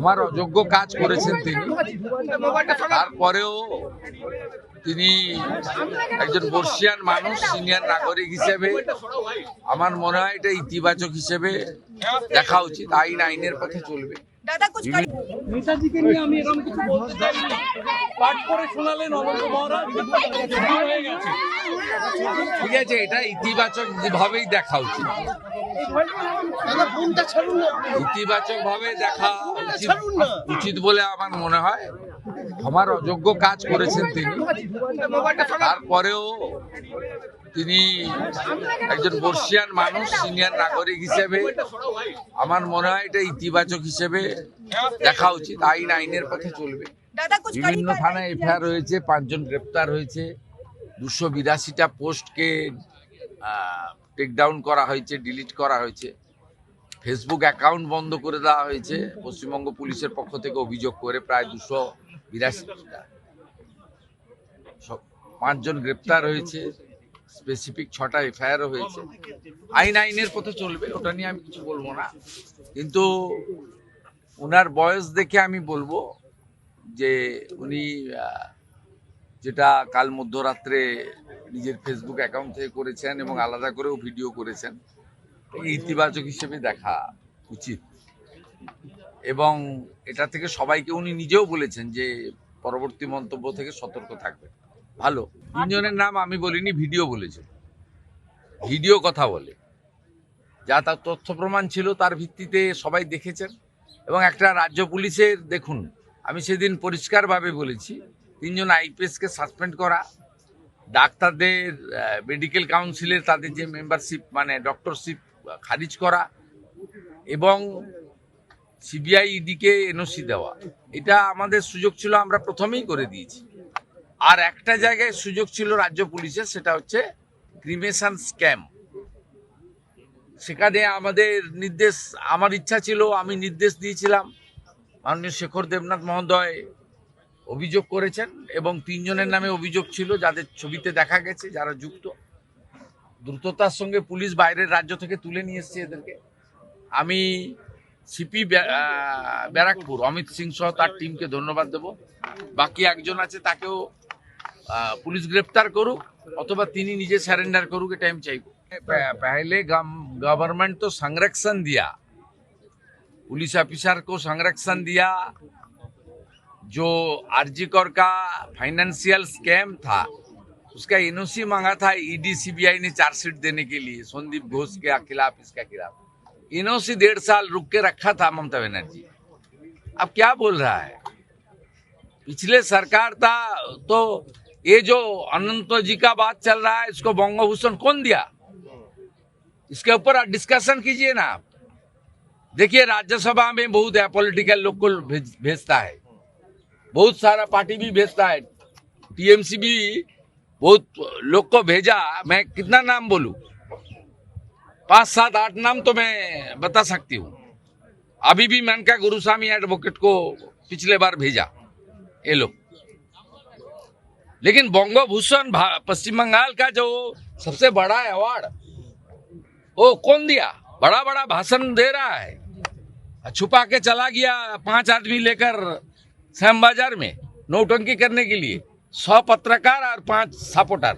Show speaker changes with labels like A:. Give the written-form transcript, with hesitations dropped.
A: আমার অযোগ্য কাজ করেছেন তিনি, তারপরেও তিনি একজন বর্ষিয়ান মানুষ, সিনিয়র নাগরিক হিসেবে আমার মনে হয় এটা ইতিবাচক হিসেবে দেখা উচিত। আইনের পথে চলবে।
B: নেতাজিকে নিয়ে আমি এরকম কিছু বলতে চাই না। পাঠ করে শোনালেন অনন্ত মহারাজ, হয়ে গেছে।
A: ঠিক আছে, এটা ইতিবাচক ভাবেই দেখা উচিত। ইতিবাচক ভাবে দেখা উচিত বলে আমার মনে হয়। আমার অযোগ্য কাজ করেছেন তিনি, তারপরেও তিনি একজন বর্ষিয়ান মানুষ, সিনিয়র নাগরিক হিসেবে আমার মনে হয় এটা ইতিবাচক হিসেবে দেখা উচিত। আইনের পথে চলবে। বিভিন্ন থানায় এফআইআর হয়েছে, 5 জন গ্রেপ্তার হয়েছে, 282টা পোস্টকে টেক ডাউন করা হয়েছে, ডিলিট করা হয়েছে, ফেসবুক অ্যাকাউন্ট বন্ধ করে দেওয়া হয়েছে পশ্চিমবঙ্গ পুলিশের পক্ষ থেকে অভিযোগ করে প্রায় 282টা। 5 জন গ্রেপ্তার হয়েছে, স্পেসিফিক 6টা এফআইআর হয়েছে। আইনের পথে চলবে, ওটা নিয়ে আমি কিছু বলবো না। কিন্তু ওনার বয়স দেখে আমি বলবো যে উনি যেটা কাল মধ্যরাত্রে নিজের ফেসবুক অ্যাকাউন্ট থেকে করেছেন এবং আলাদা করেও ভিডিও করেছেন, ইতিবাচক হিসেবে দেখা উচিত। এবং এটা থেকে সবাইকে উনি নিজেও বলেছেন যে পরবর্তী মন্তব্য থেকে সতর্ক থাকবেন। ভালো। 3 জনের নাম আমি বলিনি, ভিডিও বলেছে। ভিডিও কথা বলে, যা তার তথ্য প্রমাণ ছিল তার ভিত্তিতে সবাই দেখেছেন। এবং একটা রাজ্য পুলিশের, দেখুন আমি সেদিন পরিষ্কারভাবে বলেছি, 3 জন আইপিএসকে সাসপেন্ড করা, ডাক্তারদের মেডিকেল কাউন্সিলের তাদের যে মেম্বারশিপ মানে ডক্টরশিপ খারিজ করা এবং সিবিআই ইডিকে এনওসি দেওয়া, এটা আমাদের সুযোগ ছিল, আমরা প্রথমেই করে দিয়েছি। আর একটা জায়গায় সুযোগ ছিল রাজ্য পুলিশের, সেটা হচ্ছে ক্রিমেশন স্ক্যাম। সেখানে আমাদের নির্দেশ, আমার ইচ্ছা ছিল, আমি নির্দেশ দিয়েছিলাম, মাননীয় শেখর দেবনাথ মহোদয় অভিযোগ করেছেন এবং 3 জনের নামে অভিযোগ ছিল, যাদের ছবিতে দেখা গেছে যারা যুক্ত। দ্রুততার সঙ্গে পুলিশ বাইরের রাজ্য থেকে তুলে নিয়ে এসছে এদেরকে। আমি সিপি ব্যারাকপুর অমিত সিং সহ তার টিমকে ধন্যবাদ দেব। বাকি একজন আছে, তাকেও পুলিশ গ্রেপ্তার করুক অথবা তিনি নিজে সারেন্ডার করুক, এটা আমি চাইব। पहले गवर्नमेंट तो संरक्षण दिया, पुलिस ऑफिसर को संरक्षण दिया। जो आरजीकर का फाइनेंशियल स्कैम था उसका एनओसी मांगा था ईडी सीबीआई ने चार्जशीट देने के लिए संदीप घोष के खिलाफ, इसका खिलाफ एनओसी 1.5 साल रुक के रखा था ममता बनर्जी। अब क्या बोल रहा है? पिछले सरकार था तो ये जो अनंत जी का बात चल रहा है, इसको बंगभूषण कौन दिया? इसके ऊपर डिस्कशन कीजिए ना आप। देखिए राज्यसभा में बहुत पॉलिटिकल लोग को भेजता है, बहुत सारा पार्टी भी भेजता है, टीएमसी भी बहुत लोग को भेजा। मैं कितना नाम बोलूं? 5, 7, 8 नाम तो मैं बता सकती हूँ। अभी भी मनका गुरुस्वामी एडवोकेट को पिछले बार भेजा ये लोग। लेकिन बंगभूषण पश्चिम बंगाल का जो सबसे बड़ा अवार्ड, वो कौन दिया? बड़ा बड़ा भाषण दे रहा है, छुपा के चला गया 5 आदमी लेकर श्याम बाजार में नौटंकी करने के लिए, 100 पत्रकार और 5 सपोर्टर।